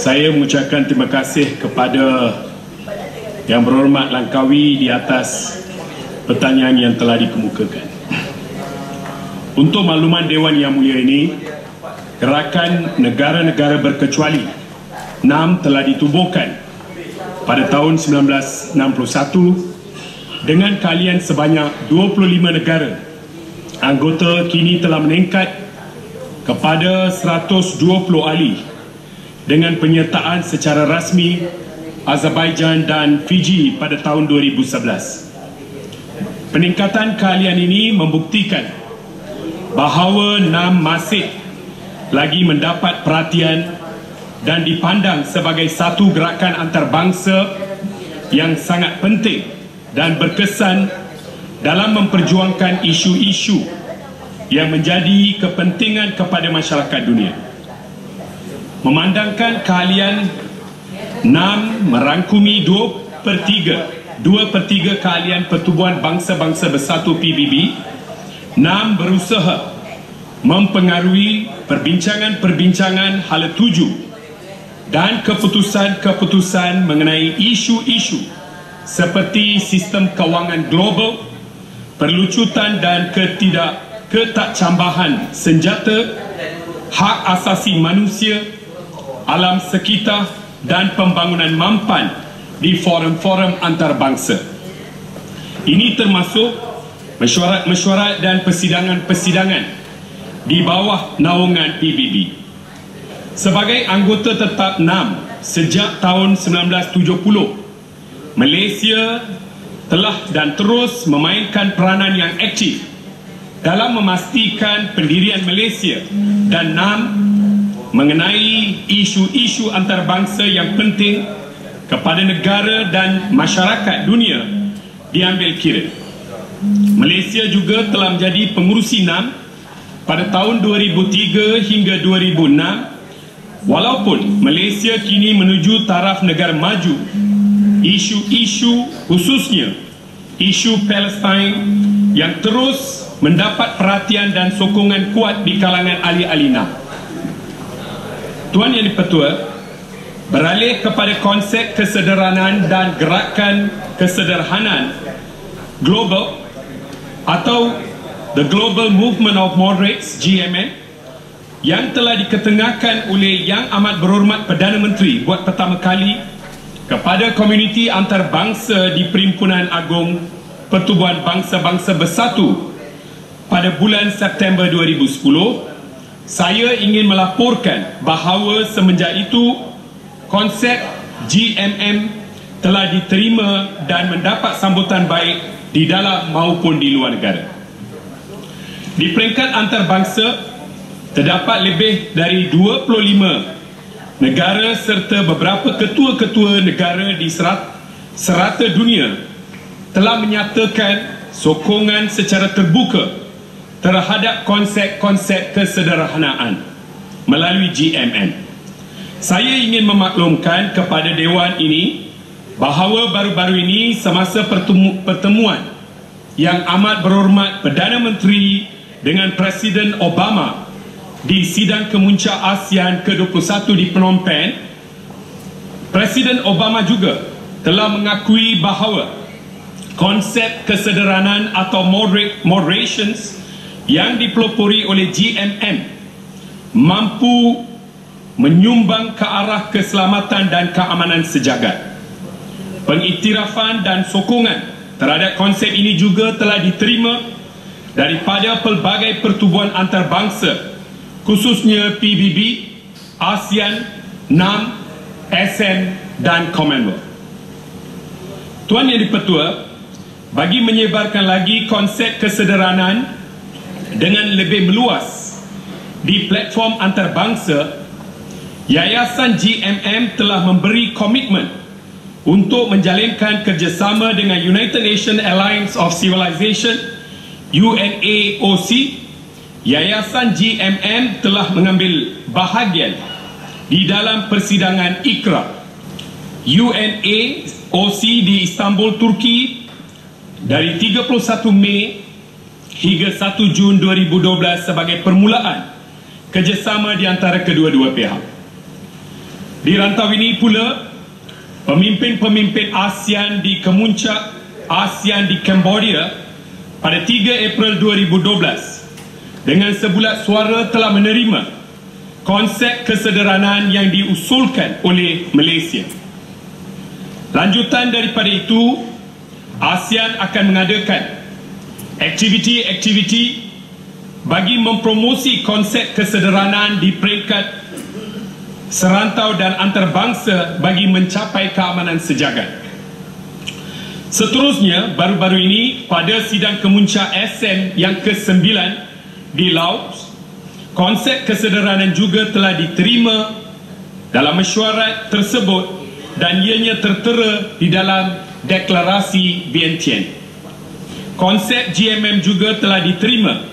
Saya mengucapkan terima kasih kepada Yang Berhormat Langkawi di atas pertanyaan yang telah dikemukakan. Untuk makluman Dewan Yang Mulia ini, Gerakan Negara-Negara Berkecuali NAM telah ditubuhkan pada tahun 1961 dengan kalian sebanyak 25 negara. Anggota kini telah meningkat kepada 120 ahli dengan penyertaan secara rasmi Azerbaijan dan Fiji pada tahun 2011. Peningkatan kalian ini membuktikan bahawa NAM masih lagi mendapat perhatian dan dipandang sebagai satu gerakan antarabangsa yang sangat penting dan berkesan dalam memperjuangkan isu-isu yang menjadi kepentingan kepada masyarakat dunia. Memandangkan keahlian NAM merangkumi 2/3 keahlian Pertubuhan Bangsa-Bangsa Bersatu PBB, NAM berusaha mempengaruhi perbincangan-perbincangan hala tuju dan keputusan-keputusan mengenai isu-isu seperti sistem kewangan global, perlucutan dan ketakcambahan senjata, hak asasi manusia, alam sekitar dan pembangunan mampan di forum-forum antarabangsa. Ini termasuk mesyuarat-mesyuarat dan persidangan-persidangan di bawah naungan PBB. Sebagai anggota tetap NAM sejak tahun 1970, Malaysia telah dan terus memainkan peranan yang aktif dalam memastikan pendirian Malaysia dan NAM mengenai isu-isu antarabangsa yang penting kepada negara dan masyarakat dunia diambil kira. Malaysia juga telah menjadi pengurusi NAM pada tahun 2003 hingga 2006. Walaupun Malaysia kini menuju taraf negara maju, isu-isu khususnya isu Palestin yang terus mendapat perhatian dan sokongan kuat di kalangan ahli-ahli NAM. Tuan Yang di-Pertua, beralih kepada konsep kesederhanaan dan gerakan kesederhanaan global atau The Global Movement of Moderates GMM yang telah diketengahkan oleh Yang Amat Berhormat Perdana Menteri buat pertama kali kepada komuniti antarabangsa di Perhimpunan Agung Pertubuhan Bangsa-Bangsa Bersatu pada bulan September 2010, saya ingin melaporkan bahawa semenjak itu konsep GMM telah diterima dan mendapat sambutan baik di dalam maupun di luar negara. Di peringkat antarabangsa, terdapat lebih dari 25 negara serta beberapa ketua-ketua negara di serata dunia telah menyatakan sokongan secara terbuka terhadap konsep-konsep kesederhanaan melalui GMM. Saya ingin memaklumkan kepada Dewan ini bahawa baru-baru ini semasa pertemuan Yang Amat Berhormat Perdana Menteri dengan Presiden Obama di sidang kemuncak ASEAN ke-21 di Phnom Penh, Presiden Obama juga telah mengakui bahawa konsep kesederhanaan atau moderations yang dipelopori oleh GMM mampu menyumbang ke arah keselamatan dan keamanan sejagat. Pengiktirafan dan sokongan terhadap konsep ini juga telah diterima daripada pelbagai pertubuhan antarabangsa, khususnya PBB, ASEAN, NAM, SM dan Commonwealth. Tuan Yang di-Pertua, bagi menyebarkan lagi konsep kesederhanaan dengan lebih meluas di platform antarabangsa, Yayasan GMM telah memberi komitmen untuk menjalinkan kerjasama dengan United Nations Alliance of Civilization UNAOC. Yayasan GMM telah mengambil bahagian di dalam persidangan ICRA UNAOC di Istanbul, Turki dari 31 Mei hingga 1 Jun 2012 sebagai permulaan kerjasama di antara kedua-dua pihak. Di rantau ini pula, pemimpin-pemimpin ASEAN di Kemuncak ASEAN di Cambodia pada 3 April 2012 dengan sebulat suara telah menerima konsep kesederhanaan yang diusulkan oleh Malaysia. Lanjutan daripada itu, ASEAN akan mengadakan aktiviti-aktiviti bagi mempromosi konsep kesederhanaan di peringkat serantau dan antarabangsa bagi mencapai keamanan sejagat. Seterusnya, baru-baru ini pada sidang kemuncak ASEAN yang ke-9 di Laos, konsep kesederhanaan juga telah diterima dalam mesyuarat tersebut dan ianya tertera di dalam deklarasi Vientiane. Konsep GMM juga telah diterima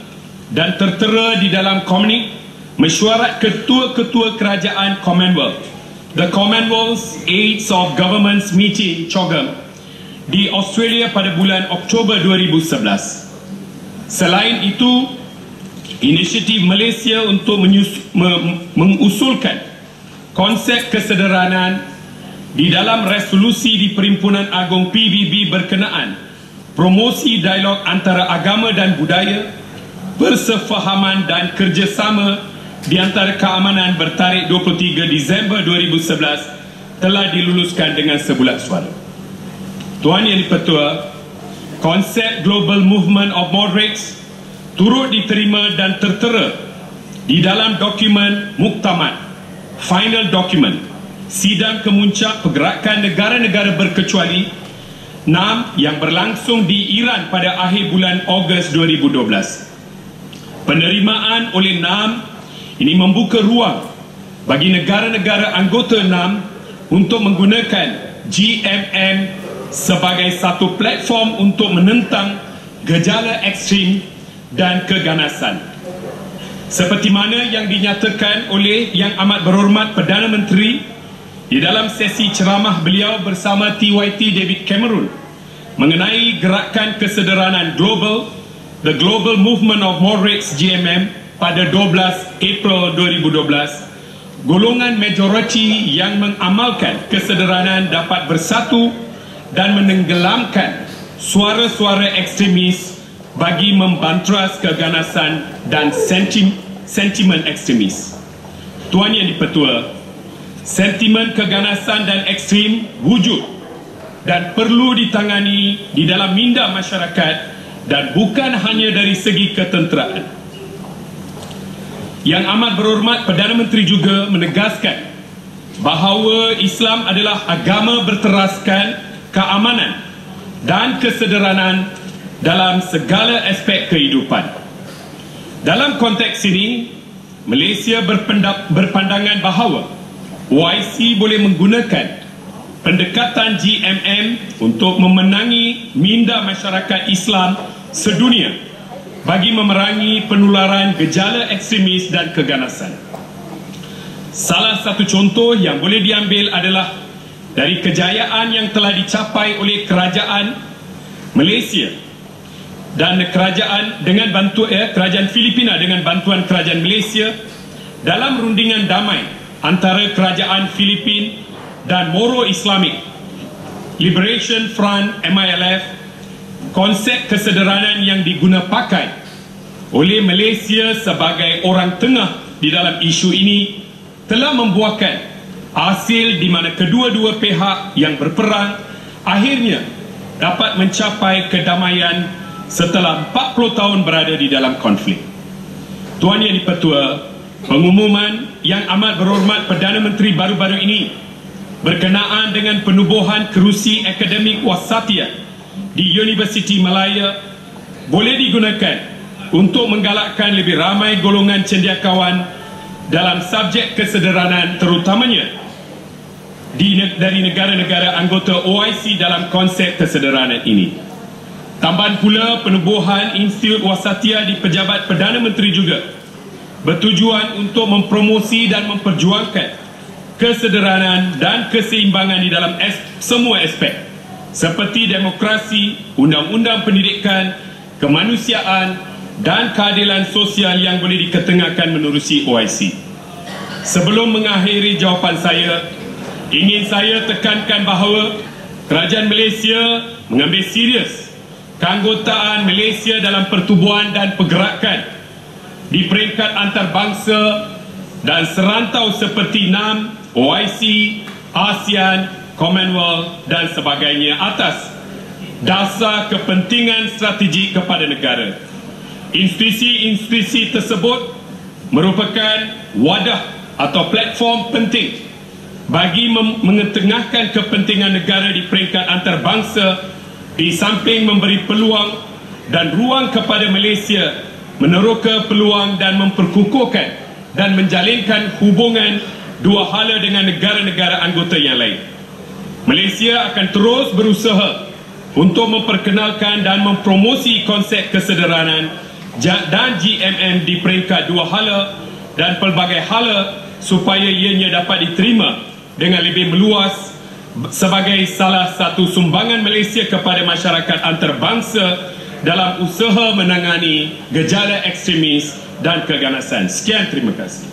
dan tertera di dalam komunik mesyuarat ketua-ketua kerajaan Commonwealth, the Commonwealth Aids of Governments Meeting COGM di Australia pada bulan Oktober 2011. Selain itu, inisiatif Malaysia untuk mengusulkan konsep kesederhanaan di dalam resolusi di Perhimpunan Agung PBB berkenaan promosi dialog antara agama dan budaya, persefahaman dan kerjasama di antara keamanan bertarikh 23 Disember 2011 telah diluluskan dengan sebulat suara. Tuan Yang di-Pertua, konsep Global Movement of Moderates turut diterima dan tertera di dalam dokumen muktamad, final document, sidang kemuncak pergerakan negara-negara berkecuali 6 yang berlangsung di Iran pada akhir bulan Ogos 2012. Penerimaan oleh 6 ini membuka ruang bagi negara-negara anggota 6 untuk menggunakan GMM sebagai satu platform untuk menentang gejala ekstrim dan keganasan. Seperti mana yang dinyatakan oleh Yang Amat Berhormat Perdana Menteri di dalam sesi ceramah beliau bersama TYT David Cameron mengenai gerakan kesederhanaan global, the Global Movement of Moderates GMM, pada 12 April 2012, golongan majoriti yang mengamalkan kesederhanaan dapat bersatu dan menenggelamkan suara-suara ekstremis bagi membantras keganasan dan sentimen ekstremis. Tuan Yang di-Pertua, sentimen keganasan dan ekstrim wujud dan perlu ditangani di dalam minda masyarakat dan bukan hanya dari segi ketenteraan. Yang Amat Berhormat Perdana Menteri juga menegaskan bahawa Islam adalah agama berteraskan keamanan dan kesederhanaan dalam segala aspek kehidupan. Dalam konteks ini, Malaysia berpandangan bahawa OIC boleh menggunakan pendekatan GMM untuk memenangi minda masyarakat Islam sedunia bagi memerangi penularan gejala ekstremis dan keganasan. Salah satu contoh yang boleh diambil adalah dari kejayaan yang telah dicapai oleh kerajaan Malaysia dan kerajaan Filipina dengan bantuan kerajaan Malaysia dalam rundingan damai antara kerajaan Filipin dan Moro Islamic Liberation Front MILF. Konsep kesederhanaan yang digunapakai oleh Malaysia sebagai orang tengah di dalam isu ini telah membuahkan hasil di mana kedua-dua pihak yang berperang akhirnya dapat mencapai kedamaian setelah 40 tahun berada di dalam konflik. Tuan Yang di-Pertua, pengumuman Yang Amat Berhormat Perdana Menteri baru-baru ini berkenaan dengan penubuhan kerusi akademik Wasatiyah di Universiti Malaya boleh digunakan untuk menggalakkan lebih ramai golongan cendekiawan dalam subjek kesederhanaan, terutamanya dari negara-negara anggota OIC dalam konsep kesederhanaan ini. Tambahan pula, penubuhan Institut Wasatiyah di Pejabat Perdana Menteri juga bertujuan untuk mempromosi dan memperjuangkan kesederhanaan dan keseimbangan di dalam semua aspek seperti demokrasi, undang-undang pendidikan, kemanusiaan dan keadilan sosial yang boleh diketengahkan menerusi OIC. Sebelum mengakhiri jawapan saya, ingin saya tekankan bahawa kerajaan Malaysia mengambil serius keanggotaan Malaysia dalam pertubuhan dan pergerakan di peringkat antarabangsa dan serantau seperti NAM, OIC, ASEAN, Commonwealth dan sebagainya atas dasar kepentingan strategik kepada negara. Institusi-institusi tersebut merupakan wadah atau platform penting bagi mengetengahkan kepentingan negara di peringkat antarabangsa, di samping memberi peluang dan ruang kepada Malaysia meneroka peluang dan memperkukuhkan dan menjalinkan hubungan dua hala dengan negara-negara anggota yang lain. Malaysia akan terus berusaha untuk memperkenalkan dan mempromosi konsep kesederhanaan dan GMM di peringkat dua hala dan pelbagai hala supaya ianya dapat diterima dengan lebih meluas sebagai salah satu sumbangan Malaysia kepada masyarakat antarabangsa dalam usaha menangani gejala ekstremis dan keganasan. Sekian, terima kasih.